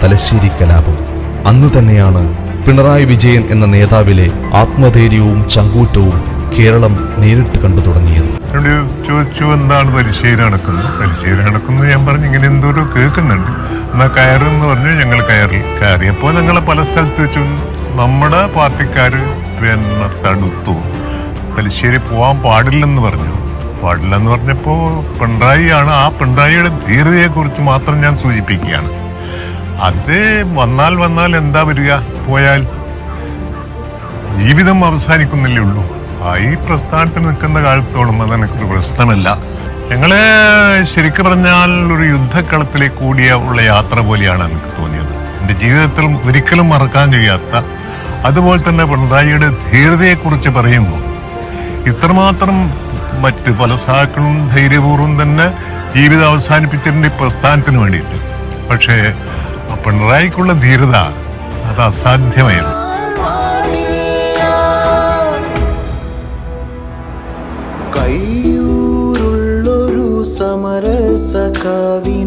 തലശ്ശേരി കലാപം. അന്നു തന്നെയാണ് പിണറായി വിജയൻ എന്ന നേതാവിലെ ആത്മധൈര്യവും ചങ്കൂറ്റവും കേരളം നേരിട്ട് കണ്ടു തുടങ്ങിയത്. ചോദിച്ചു, എന്താണ് തലശ്ശേരി നടക്കുന്നത്? തലശ്ശേരി നടക്കുന്നത് ഞാൻ പറഞ്ഞു, ഇങ്ങനെ എന്തോരോ കേൾക്കുന്നുണ്ട്, എന്നാൽ കയറെന്ന് പറഞ്ഞു. ഞങ്ങൾ കയറിയപ്പോൾ ഞങ്ങളെ പല സ്ഥലത്ത് വെച്ചു നമ്മുടെ പാർട്ടിക്കാർ പിന്നെ തടുത്തു. തലശ്ശേരി പോകാൻ പാടില്ലെന്ന് പറഞ്ഞപ്പോൾ പിണറായിയാണ്. ആ പിണറായിയുടെ ധീരതയെക്കുറിച്ച് മാത്രം ഞാൻ സൂചിപ്പിക്കുകയാണ്. അത് വന്നാൽ എന്താ വരിക? പോയാൽ ജീവിതം അവസാനിക്കുന്നില്ലേ ഉള്ളൂ. ഈ പ്രസ്ഥാനത്തിൽ നിൽക്കുന്ന കാലത്തോളം അതെനിക്കൊരു പ്രശ്നമല്ല. ഞങ്ങളെ ശരിക്കും പറഞ്ഞാൽ ഒരു യുദ്ധക്കളത്തിലേക്ക് ഉള്ള യാത്ര പോലെയാണ് എനിക്ക് തോന്നിയത്. എൻ്റെ ജീവിതത്തിൽ ഒരിക്കലും മറക്കാൻ കഴിയാത്ത, അതുപോലെ തന്നെ പിണറായിയുടെ ധീരതയെക്കുറിച്ച് പറയുമ്പോൾ ഇത്രമാത്രം മറ്റ് പല സഹാക്കളും ധൈര്യപൂർവ്വം തന്നെ ജീവിതം അവസാനിപ്പിച്ചിട്ടുണ്ട് ഈ പ്രസ്ഥാനത്തിന് വേണ്ടിയിട്ട്. പക്ഷേ പിണറായിക്കുള്ള ധീരത അത് അസാധ്യമായിരുന്നു. കയ്യൂരുള്ളൊരു സമരസ കവി